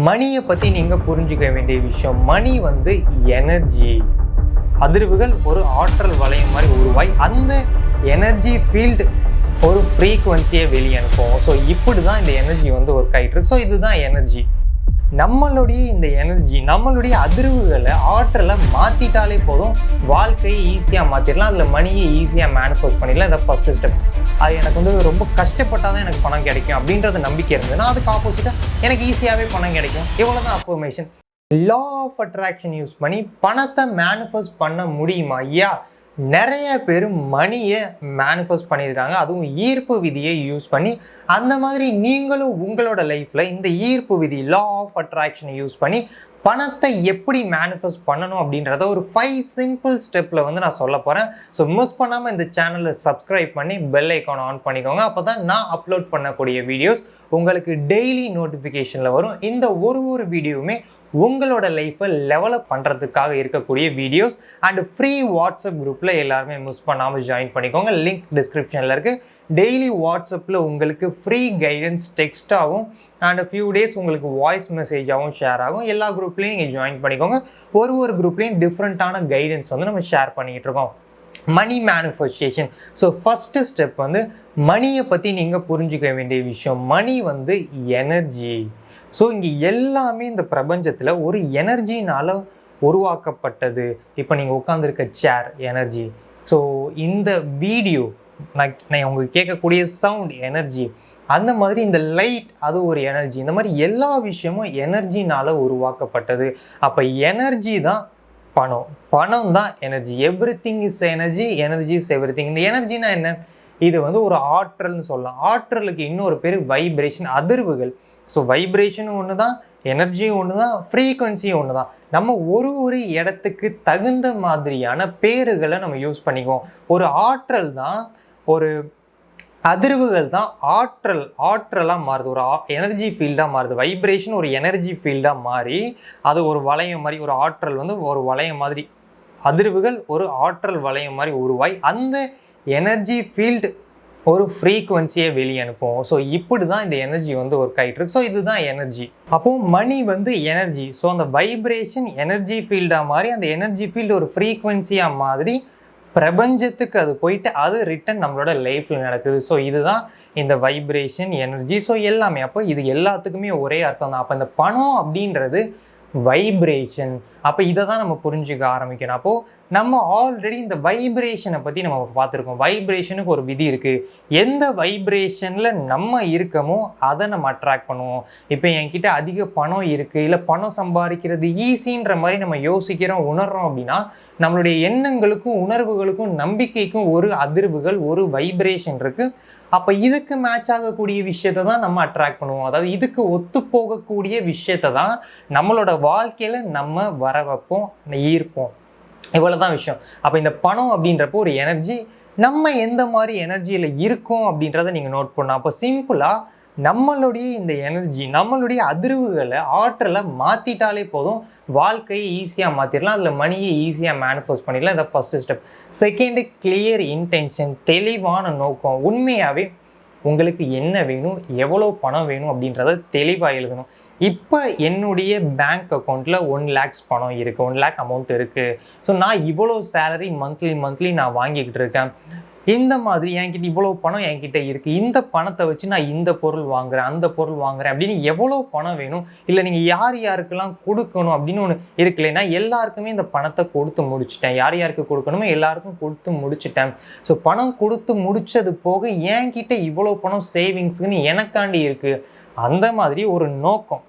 மணியை பற்றி நீங்கள் புரிஞ்சுக்க வேண்டிய விஷயம், மணி வந்து எனர்ஜி. அதிர்வுகள் ஒரு ஆற்றல் வளையம் மாதிரி உருவாய் அந்த எனர்ஜி ஃபீல்டு ஒரு ஃப்ரீக்குவன்சியை வெளியே அனுப்பும். ஸோ இப்படி தான் இந்த எனர்ஜி வந்து ஒரு கைட்டு. ஸோ இதுதான் எனர்ஜி. நம்மளுடைய இந்த எனர்ஜி, நம்மளுடைய அதிர்வுகளை ஆற்றலை மாற்றிட்டாலே போதும், வாழ்க்கையை ஈஸியாக மாற்றிடலாம். அதில் மணியை ஈஸியாக மேனிஃபெஸ்ட் பண்ணிடலாம். இதை ஃபர்ஸ்ட் ஸ்டெப். அது எனக்கு வந்து ரொம்ப கஷ்டப்பட்டால் தான் எனக்கு பணம் கிடைக்கும் அப்படின்றது நம்பிக்கை இருந்ததுன்னா அதுக்கு ஆப்போசிட்டாக எனக்கு ஈஸியாகவே பணம் கிடைக்கும். இவ்வளோ தான் affirmation. Law of attraction use பண்ணி பணத்தை மேனிஃபெஸ்ட் பண்ண முடியுமா? ஐயா, நிறைய பேர் மணியை மேனிஃபெஸ்ட் பண்ணியிருக்காங்க, அதுவும் ஈர்ப்பு விதியை யூஸ் பண்ணி. அந்த மாதிரி நீங்களும் உங்களோட லைஃப்பில் இந்த ஈர்ப்பு விதி, லா ஆஃப் அட்ராக்ஷனை யூஸ் பண்ணி பணத்தை எப்படி மேனிஃபெஸ்ட் பண்ணணும் அப்படின்றத ஒரு 5 சிம்பிள் ஸ்டெப்பில் வந்து நான் சொல்ல போகிறேன். ஸோ மிஸ் பண்ணாமல் இந்த சேனலை சப்ஸ்கிரைப் பண்ணி பெல் ஐக்கான் ஆன் பண்ணிக்கோங்க. அப்போ தான் நான் அப்லோட் பண்ணக்கூடிய வீடியோஸ் உங்களுக்கு டெய்லி நோட்டிஃபிகேஷனில் வரும். இந்த ஒரு வீடியோவுமே உங்களோட லைஃப்பை டெவலப் பண்ணுறதுக்காக இருக்கக்கூடிய வீடியோஸ். அண்ட் ஃப்ரீ வாட்ஸ்அப் குரூப்பில் எல்லாருமே மிஸ் பண்ணாமல் ஜாயின் பண்ணிக்கோங்க. லிங்க் டிஸ்கிரிப்ஷனில் இருக்குது. டெய்லி வாட்ஸ்அப்பில் உங்களுக்கு ஃப்ரீ கைடன்ஸ் டெக்ஸ்ட்டாகவும் அண்ட் ஃபியூ டேஸ் உங்களுக்கு வாய்ஸ் மெசேஜாகவும் ஷேர் ஆகும். எல்லா குரூப்லேயும் நீங்கள் ஜாயின் பண்ணிக்கோங்க. ஒரு குரூப்லேயும் டிஃப்ரெண்ட்டான கைடன்ஸ் வந்து நம்ம ஷேர் பண்ணிக்கிட்டு இருக்கோம். Money manifestation. So first step வந்து மணியை பற்றி நீங்கள் புரிஞ்சுக்க வேண்டிய விஷயம், மணி வந்து எனர்ஜி. ஸோ இங்கே எல்லாமே இந்த பிரபஞ்சத்தில் ஒரு எனர்ஜினால் உருவாக்கப்பட்டது. இப்போ நீங்கள் உட்காந்துருக்க சேர் எனர்ஜி. ஸோ இந்த வீடியோ நான் உங்களுக்கு கேட்கக்கூடிய சவுண்ட் எனர்ஜி. அந்த மாதிரி இந்த லைட் அது ஒரு எனர்ஜி. இந்த மாதிரி எல்லா விஷயமும் எனர்ஜினால் உருவாக்கப்பட்டது. அப்போ எனர்ஜி தான் பணம், பணம் தான் energy. Everything is energy, energy is everything. இந்த எனர்ஜினா என்ன? இது வந்து ஒரு ஆற்றல்னு சொல்லலாம். ஆற்றலுக்கு இன்னொரு பேர் வைப்ரேஷன், அதிர்வுகள். ஸோ வைப்ரேஷனும் ஒன்று தான், எனர்ஜியும் ஒன்று தான், ஃப்ரீக்குவன்சியும் ஒன்று தான். நம்ம ஒரு இடத்துக்கு தகுந்த மாதிரியான பேருகளை நம்ம யூஸ் பண்ணிக்குவோம். ஒரு ஆற்றல் தான், ஒரு அதிர்வுகள் தான் ஆற்றலாக மாறுது, ஒரு எனர்ஜி ஃபீல்டாக மாறுது. வைப்ரேஷன் ஒரு எனர்ஜி ஃபீல்டாக மாறி அது ஒரு வளையம் மாதிரி, ஒரு ஆற்றல் வந்து ஒரு வளையம் மாதிரி, அதிர்வுகள் ஒரு ஆற்றல் வளையம் மாதிரி உருவாய் அந்த எனர்ஜி ஃபீல்டு ஒரு ஃப்ரீக்குவன்சியை வெளியே அனுப்பும். ஸோ இப்படி தான் இந்த எனர்ஜி வந்து ஒரு கைட்டு. ஸோ இதுதான் எனர்ஜி. அப்போது மணி வந்து எனர்ஜி. ஸோ அந்த வைப்ரேஷன் எனர்ஜி ஃபீல்டாக மாறி அந்த எனர்ஜி ஃபீல்டு ஒரு ஃப்ரீக்குவன்சியாக மாதிரி பிரபஞ்சத்துக்கு அது போயிட்டு அது ரிட்டன் நம்மளோட லைஃப்பில் நடக்குது. ஸோ இதுதான் இந்த வைப்ரேஷன் எனர்ஜி. ஸோ எல்லாமே அப்போ இது எல்லாத்துக்குமே ஒரே அர்த்தம் தான். அப்போ இந்த பணம் அப்படின்றது வைப்ரேஷன். அப்போ இதை தான் நம்ம புரிஞ்சுக்க ஆரம்பிக்கணும். அப்போது நம்ம ஆல்ரெடி இந்த வைப்ரேஷனை பற்றி நம்ம பார்த்துருக்கோம். வைப்ரேஷனுக்கு ஒரு விதி இருக்குது. எந்த வைப்ரேஷனில் நம்ம இருக்கமோ அதை நம்ம அட்ராக்ட் பண்ணுவோம். இப்போ என்கிட்ட அதிக பணம் இருக்குது, இல்லை பணம் சம்பாதிக்கிறது ஈஸின்ற மாதிரி நம்ம யோசிக்கிறோம், உணர்றோம் அப்படின்னா நம்மளுடைய எண்ணங்களுக்கும் உணர்வுகளுக்கும் நம்பிக்கைக்கும் ஒரு அதிர்வுகள், ஒரு வைப்ரேஷன் இருக்குது. அப்போ இதுக்கு மேட்ச் ஆகக்கூடிய விஷயத்தை தான் நம்ம அட்ராக்ட் பண்ணுவோம். அதாவது இதுக்கு ஒத்து போகக்கூடிய விஷயத்தை தான் நம்மளோட வாழ்க்கையில் நம்ம வர வைப்போம், ஈர்ப்போம். இவ்வளோ தான் விஷயம். அப்போ இந்த பணம் அப்படின்றப்போ ஒரு எனர்ஜி. நம்ம எந்த மாதிரி எனர்ஜியில் இருக்கோம் அப்படின்றத நீங்கள் நோட் பண்ணணும். அப்போ சிம்பிளாக நம்மளுடைய இந்த எனர்ஜி, நம்மளுடைய அதிர்வுகளை ஆற்றலை மாற்றிட்டாலே போதும், வாழ்க்கையை ஈஸியாக மாற்றிடலாம். அதில் மணியை ஈஸியாக மேனிஃபெஸ்ட் பண்ணிடலாம். இதை first step. Second, clear intention, தெளிவான நோக்கம். உண்மையாகவே உங்களுக்கு என்ன வேணும், எவ்வளோ பணம் வேணும் அப்படின்றத தெளிவாக எழுதணும். இப்போ என்னுடைய பேங்க் அக்கௌண்ட்டில் 1 lakhs பணம் இருக்குது, 1 lakh அமௌண்ட் இருக்குது. ஸோ நான் இவ்வளோ சேலரி மந்த்லி நான் வாங்கிக்கிட்டு இருக்கேன். இந்த மாதிரி என்கிட்ட இவ்வளோ பணம் என்கிட்ட இருக்குது, இந்த பணத்தை வச்சு நான் இந்த பொருள் வாங்குகிறேன், அந்த பொருள் வாங்குகிறேன் அப்படின்னு எவ்வளோ பணம் வேணும், இல்லை நீங்கள் யாருக்கெல்லாம் கொடுக்கணும் அப்படின்னு ஒன்று இருக்குல்லைன்னா எல்லாருக்குமே இந்த பணத்தை கொடுத்து முடிச்சுட்டேன். யாருக்கு கொடுக்கணுமோ எல்லாருக்கும் கொடுத்து முடிச்சுட்டேன். ஸோ பணம் கொடுத்து முடித்தது போக என்கிட்ட இவ்வளோ பணம் சேவிங்ஸுன்னு எனக்காண்டி இருக்குது. அந்த மாதிரி ஒரு நோக்கம்.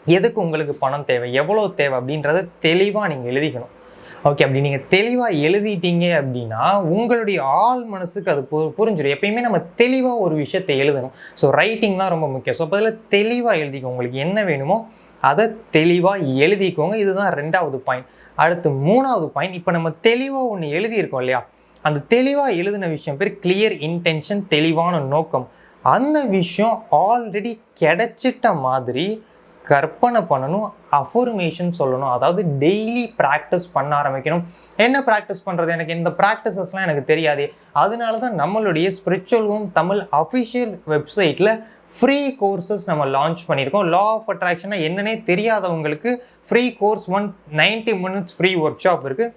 எதுக்கு உங்களுக்கு பணம் தேவை, எவ்வளோ தேவை அப்படின்றத தெளிவாக நீங்கள் எழுதிக்கணும். ஓகே, அப்படி நீங்கள் தெளிவாக எழுதிட்டீங்க அப்படின்னா உங்களுடைய ஆள் மனசுக்கு அது புரிஞ்சிடும். எப்பயுமே நம்ம தெளிவாக ஒரு விஷயத்தை எழுதணும். ஸோ ரைட்டிங் தான் ரொம்ப முக்கியம். ஸோ அப்போ அதில் தெளிவாக எழுதிக்கோங்க. உங்களுக்கு என்ன வேணுமோ அதை தெளிவாக எழுதிக்கோங்க. இதுதான் 2வது பாயிண்ட். அடுத்து 3வது பாயிண்ட். இப்போ நம்ம தெளிவாக ஒன்று எழுதியிருக்கோம் இல்லையா, அந்த தெளிவாக எழுதின விஷயம் பேர் கிளியர் இன்டென்ஷன், தெளிவான நோக்கம். அந்த விஷயம் ஆல்ரெடி கிடைச்சிட்ட மாதிரி கற்பனை பண்ணணும், அஃபர்மேஷன் சொல்லணும். அதாவது டெய்லி ப்ராக்டிஸ் பண்ண ஆரம்பிக்கணும். என்ன ப்ராக்டிஸ் பண்ணுறது, எனக்கு இந்த ப்ராக்டிசஸ்லாம் எனக்கு தெரியாது. அதனால தான் நம்மளுடைய ஸ்பிரிச்சுவல் ஹோம் தமிழ் அஃபிஷியல் வெப்சைட்டில் ஃப்ரீ கோர்சஸ் நம்ம லான்ச் பண்ணியிருக்கோம். லா ஆஃப் அட்ராக்ஷனா என்னன்னே தெரியாதவங்களுக்கு free course 90 minutes free work shop இருக்குது.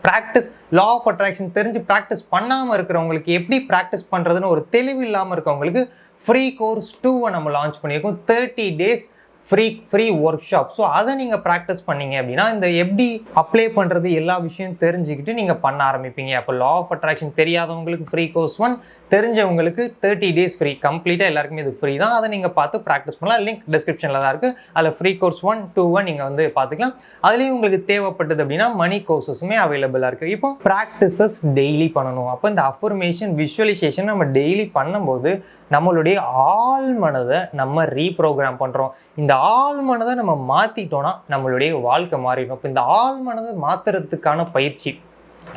ப்ராக்டிஸ் லா ஆஃப் அட்ராக்ஷன் தெரிஞ்சு ப்ராக்டிஸ் பண்ணாமல் இருக்கிறவங்களுக்கு எப்படி ப்ராக்டிஸ் பண்ணுறதுன்னு ஒரு தெளிவு இல்லாமல் இருக்கவங்களுக்கு ஃப்ரீ கோர்ஸ் 2 நம்ம லான்ச் பண்ணியிருக்கோம். 30 days free work shop. So அதை நீங்கள் ப்ராக்டிஸ் பண்ணீங்க அப்படின்னா இந்த எப்படி அப்ளை பண்ணுறது எல்லா விஷயம் தெரிஞ்சுக்கிட்டு நீங்கள் பண்ண ஆரம்பிப்பீங்க. அப்போ லா ஆஃப் அட்ராக்ஷன் தெரியாதவங்களுக்கு ஃப்ரீ கோர்ஸ் 1, தெரிஞ்சவங்களுக்கு 30 days ஃப்ரீ. கம்ப்ளீட்டாக எல்லாருக்குமே இது ஃப்ரீ தான். அதை நீங்கள் பார்த்து ப்ராக்டிஸ் பண்ணலாம். லிங்க் டிஸ்கிரிப்ஷனில் தான் இருக்குது. அதில் ஃப்ரீ கோர்ஸ் 1, 2 நீங்கள் வந்து பார்த்துக்கலாம். அதுலேயும் உங்களுக்கு தேவைப்பட்டது அப்படின்னா மணி கோர்சஸுமே அவைலபிளாக இருக்குது. இப்போ ப்ராக்டிசஸ் டெய்லி பண்ணணும். அப்போ இந்த அஃபர்மேஷன் விஷுவலைசேஷன் நம்ம டெய்லி பண்ணும்போது நம்மளுடைய ஆள் மனதை நம்ம ரீப்ரோக்ராம் பண்ணுறோம். இந்த ஆள் மனதை நம்ம மாற்றிட்டோன்னா நம்மளுடைய வாழ்க்கை மாறிடும். இப்போ இந்த ஆள் மனதை மாற்றுறதுக்கான பயிற்சி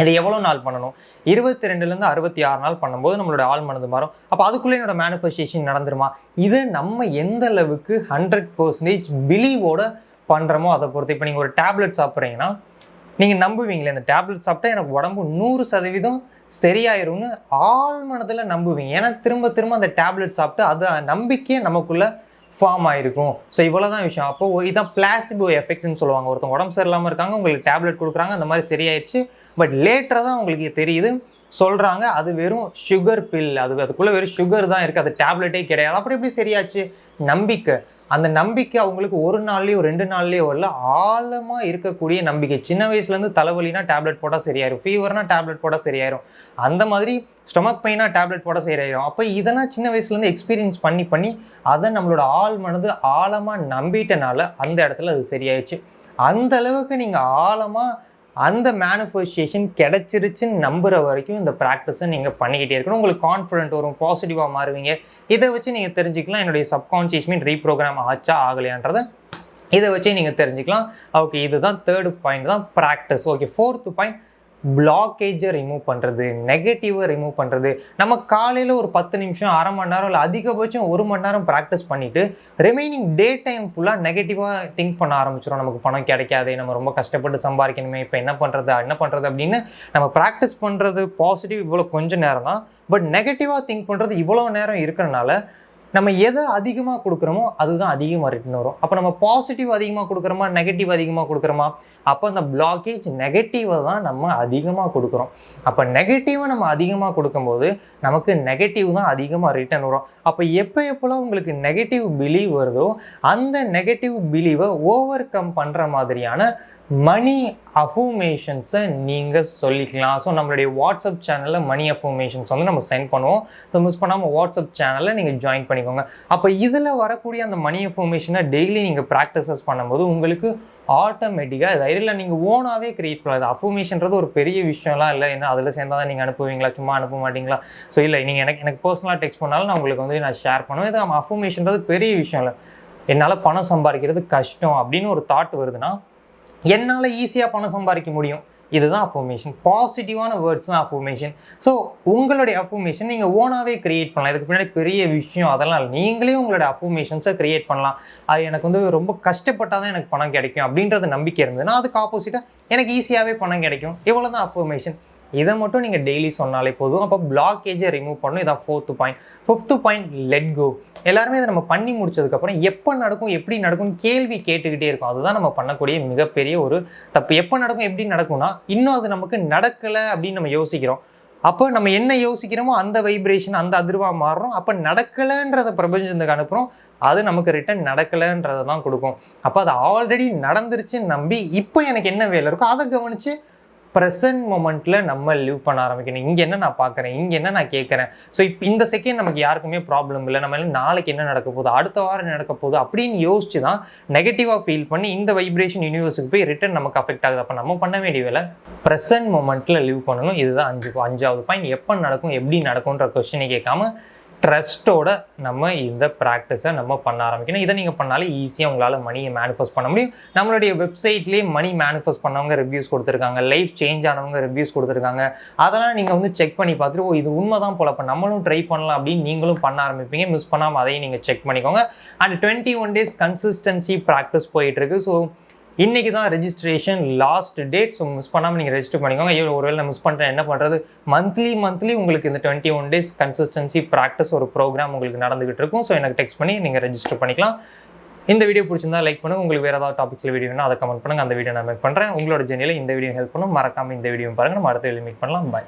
இதை எவ்வளோ நாள் பண்ணணும்? 22லேருந்து 66 நாள் பண்ணும்போது நம்மளோட ஆள் மனது மாறும். அப்போ அதுக்குள்ளே என்னோட மேனிஃபெஸ்டேஷன் நடந்துருமா? இது நம்ம எந்த அளவுக்கு 100% பிலீவோட பண்ணுறோமோ அதை பொறுத்து. இப்போ நீங்கள் ஒரு டேப்லெட் சாப்பிட்றீங்கன்னா நீங்கள் நம்புவீங்களே இந்த டேப்லெட் சாப்பிட்டா எனக்கு உடம்பு 100% சரியாயிரும்னு ஆள் மனதில் நம்புவீங்க. ஏன்னா திரும்ப திரும்ப அந்த டேப்லெட் சாப்பிட்டு அதை நம்பிக்கையே நமக்குள்ளே ஃபார்ம் ஆகிருக்கும். ஸோ இவ்வளோ தான் விஷயம். அப்போ இதான் பிளாசிபோ எஃபெக்ட்னு சொல்லுவாங்க. ஒருத்தவங்க உடம்பு சரியில்லாமல் இருக்காங்க, உங்களுக்கு டேப்லெட் கொடுக்குறாங்க, அந்த மாதிரி சரியாயிடுச்சு. பட் லேட்டராக தான் உங்களுக்கு தெரியுது, சொல்கிறாங்க அது வெறும் சுகர் பில், அதுக்குள்ளே வெறும் சுகர் தான் இருக்குது, அது டேப்லெட்டே கிடையாது. அப்படி எப்படி சரியாச்சு? நம்பிக்கை. அந்த நம்பிக்கை அவங்களுக்கு ஒரு நாள்லேயோ 2 நாள்லேயோ இல்லை, ஆழமாக இருக்கக்கூடிய நம்பிக்கை. சின்ன வயசுலேருந்து தலைவலினா டேப்லெட் போட்டால் சரியாயிரும், ஃபீவர்னா டேப்லெட் போட்டால் சரியாயிரும், அந்த மாதிரி ஸ்டொமக் பெயினா டேப்லெட் போட்டால் சரியாயிரும். அப்போ இதெல்லாம் சின்ன வயசுலேருந்து எக்ஸ்பீரியன்ஸ் பண்ணி அதை நம்மளோட ஆள் மனது ஆழமாக நம்பிட்டனால அந்த இடத்துல அது சரியாயிடுச்சு. அந்த அளவுக்கு நீங்கள் ஆழமாக அந்த மேனிஃபெஸ்டேஷன் கிடைச்சிருச்சுன்னு நம்புகிற வரைக்கும் இந்த ப்ராக்டிஸை நீங்கள் பண்ணிக்கிட்டே இருக்கணும். உங்களுக்கு கான்ஃபிடென்ட் வரும், பாசிட்டிவாக மாறுவீங்க. இதை வச்சு நீங்கள் தெரிஞ்சுக்கலாம் என்னுடைய சப்கான்ஷியஸ் மைண்ட் ரீப்ரோக்ராம் ஆச்சா ஆகலையான்றதை இதை வச்சே நீங்கள் தெரிஞ்சுக்கலாம். ஓகே, இதுதான் 3rd பாயிண்ட் தான் ப்ராக்டிஸ். ஓகே, 4th பாயிண்ட் பிளாக்கேஜை ரிமூவ் பண்ணுறது, நெகட்டிவை ரிமூவ் பண்ணுறது. நம்ம காலையில் ஒரு 10 நிமிஷம், அரை மணி நேரம் இல்லை அதிகபட்சம் 1 மணி நேரம் ப்ராக்டிஸ் பண்ணிவிட்டு ரிமைனிங் டே டைம் ஃபுல்லாக நெகட்டிவாக திங்க் பண்ண ஆரம்பிச்சிடும். நமக்கு பணம் கிடைக்காது, நம்ம ரொம்ப கஷ்டப்பட்டு சம்பாதிக்கணுமே, இப்போ என்ன பண்ணுறது அப்படின்னு நம்ம ப்ராக்டிஸ் பண்ணுறது பாசிட்டிவ் இவ்வளோ கொஞ்சம் நேரம் தான். பட் நெகட்டிவாக திங்க் பண்ணுறது இவ்வளோ நேரம் இருக்கிறனால நம்ம எதை அதிகமாக கொடுக்குறோமோ அதுதான் அதிகமாக ரிட்டர்ன் வரும். அப்போ நம்ம பாசிட்டிவ் அதிகமாக கொடுக்குறோமா, நெகட்டிவ் அதிகமாக கொடுக்குறோமா? அப்போ அந்த பிளாக்கேஜ் நெகட்டிவை தான் நம்ம அதிகமாக கொடுக்குறோம். அப்போ நெகட்டிவை நம்ம அதிகமாக கொடுக்கும்போது நமக்கு நெகட்டிவ் தான் அதிகமாக ரிட்டர்ன் வரும். அப்போ எப்போல்லாம் உங்களுக்கு நெகட்டிவ் பிலீவ் வருதோ அந்த நெகட்டிவ் பிலீவை ஓவர் கம் பண்ணுற மாதிரியான மணி அஃபர்மேஷன்ஸை நீங்கள் சொல்லிக்கலாம். ஸோ நம்மளுடைய வாட்ஸ்அப் சேனலில் மணி அஃபர்மேஷன்ஸ் வந்து நம்ம சென்ட் பண்ணுவோம். ஸோ மிஸ் பண்ணாமல் வாட்ஸ்அப் சேனலில் நீங்கள் ஜாயின் பண்ணிக்கோங்க. அப்போ இதில் வரக்கூடிய அந்த மணி அஃபர்மேஷனை டெய்லி நீங்கள் ப்ராக்டிசஸ் பண்ணும்போது உங்களுக்கு ஆட்டோமேட்டிக்காக தைரியத்தில் நீங்கள் ஓனாகவே க்ரியேட் பண்ணாது. அஃபர்மேஷன்றது ஒரு பெரிய விஷயம்லாம் இல்லை. ஏன்னா அதில் சேர்ந்தால் தான் நீங்கள் அனுப்புவீங்களா, சும்மா அனுப்ப மாட்டீங்களா? ஸோ இல்லை, நீங்கள் எனக்கு பர்சனலாக டெக்ஸ்ட் பண்ணாலும் நான் உங்களுக்கு வந்து நான் ஷேர் பண்ணுவேன். இது நம்ம அஃபர்மேஷன்றது பெரிய விஷயம் இல்லை. என்னால் பணம் சம்பாதிக்கிறது கஷ்டம் அப்படின்னு ஒரு தாட் வருதுன்னா என்னால் ஈஸியாக பணம் சம்பாதிக்க முடியும், இதுதான் அஃபர்மேஷன். பாசிட்டிவான வேர்ட்ஸ் தான் அஃபர்மேஷன். ஸோ உங்களுடைய அஃபர்மேஷன் நீங்கள் ஓனாகவே க்ரியேட் பண்ணலாம். இதுக்கு பின்னாடி பெரிய விஷயம் அதெல்லாம் இல்லை. நீங்களே உங்களோட அஃபர்மேஷன்ஸை க்ரியேட் பண்ணலாம். அது எனக்கு வந்து ரொம்ப கஷ்டப்பட்டால் தான் எனக்கு பணம் கிடைக்கும் அப்படின்றது நம்பிக்கை இருந்ததுன்னா அதுக்கு ஆப்போசிட்டாக எனக்கு ஈஸியாகவே பணம் கிடைக்கும். இவ்வளோ தான் அஃபர்மேஷன். இதை மட்டும் நீங்கள் டெய்லி சொன்னாலே போதும். அப்போ பிளாக்கேஜை ரிமூவ் பண்ணணும். இதான் 4th point. 5th point let go. எல்லாருமே இதை நம்ம பண்ணி முடிச்சதுக்கப்புறம் எப்போ நடக்கும், எப்படி நடக்கும்னு கேள்வி கேட்டுக்கிட்டே இருக்கும். அதுதான் நம்ம பண்ணக்கூடிய மிகப்பெரிய ஒரு தப்பு. எப்போ நடக்கும், எப்படி நடக்கும்னா இன்னும் அது நமக்கு நடக்கலை அப்படின்னு நம்ம யோசிக்கிறோம். அப்போ நம்ம என்ன யோசிக்கிறோமோ அந்த வைப்ரேஷன், அந்த அதிர்வாக மாறுறோம். அப்போ நடக்கலைன்றதை பிரபஞ்சத்துக்கு அனுப்புகிறோம், அது நமக்கு ரிட்டன் நடக்கலைன்றதை தான் கொடுக்கும். அப்போ அது ஆல்ரெடி நடந்துருச்சுன்னு நம்பி இப்போ எனக்கு என்ன வேலை இருக்கோ அதை கவனித்து ப்ரெசன்ட் மொமெண்ட்டில் நம்ம லிவ் பண்ண ஆரம்பிக்கணும். இங்கே என்ன நான் பார்க்குறேன், இங்கே என்ன நான் கேட்குறேன். ஸோ இப்போ இந்த செகண்ட் நமக்கு யாருக்குமே ப்ராப்ளம் இல்லை. நம்ம நாளைக்கு என்ன நடக்க போகுது, அடுத்த வாரம் என்ன நடக்க போகுது அப்படின்னு யோசிச்சு தான் நெகட்டிவாக ஃபீல் பண்ணி இந்த வைப்ரேஷன் யூனிவர்ஸுக்கு போய் ரிட்டன் நமக்கு அஃபெக்ட் ஆகுது. அப்போ நம்ம பண்ண வேண்டிய வேலை ப்ரெசன்ட் மொமெண்ட்டில் லிவ் பண்ணணும். இதுதான் 5வது பாயிண்ட். எப்போ நடக்கும், எப்படி நடக்கும்ன்ற கொஸ்டினை கேட்காம ட்ரஸ்ட்டோட நம்ம இந்த ப்ராக்டிஸை நம்ம பண்ண ஆரம்பிக்கணும். இதை நீங்கள் பண்ணாலே ஈஸியாக உங்களால் மணியை மேனிஃபெஸ்ட் பண்ண முடியும். நம்மளுடைய வெப்சைட்லேயே மணி மேனிஃபெஸ்ட் பண்ணவங்க ரிவ்யூஸ் கொடுத்துருக்காங்க, லைஃப் சேஞ்ச் ஆனவங்க ரிவ்யூஸ் கொடுத்துருக்காங்க. அதெல்லாம் நீங்கள் வந்து செக் பண்ணி பார்த்துட்டு இது உண்மை தான் போல, அப்போ நம்மளும் ட்ரை பண்ணலாம் அப்படின்னு நீங்களும் பண்ண ஆரம்பிப்பீங்க. மிஸ் பண்ணாமல் அதையும் நீங்கள் செக் பண்ணிக்கோங்க. அண்ட் 21 days கன்சிஸ்டன்சி ப்ராக்டிஸ் போயிட்டுருக்கு. ஸோ இன்றைக்கி தான் registration last date. So miss பண்ணாமல் நீங்கள் ரெஜிஸ்டர் பண்ணிக்கோங்க. ஐயோ ஒருவேளை நான் மிஸ் பண்ணுறேன் என்ன பண்ணுறது? மந்த்லி உங்களுக்கு இந்த 21 days கன்சிஸ்டன்சி ப்ராக்டிஸ் ஒரு ப்ரோக்ராம் உங்களுக்கு நடந்துகிட்டு இருக்கும். ஸோ எனக்கு டெக்ஸ்ட் பண்ணி நீங்கள் ரெஜிஸ்டர் பண்ணிக்கலாம். இந்த வீடியோ பிடிச்சிருந்தா லைக் பண்ணுங்கள். உங்களுக்கு வேறு ஏதாவது டாபிக்ஸில் வீடியோ வேணும் அதை கமெண்ட் பண்ணுங்கள். அந்த வீடியோ நான் மேக் பண்ணுறேன். உங்களோட ஜெர்னியில் இந்த வீடியோ ஹெல்ப் பண்ணும். மறக்காமல் இந்த வீடியோ பாருங்கள். நம்ம அடுத்த வீடியோ மீட் பண்ணலாம். பாய்.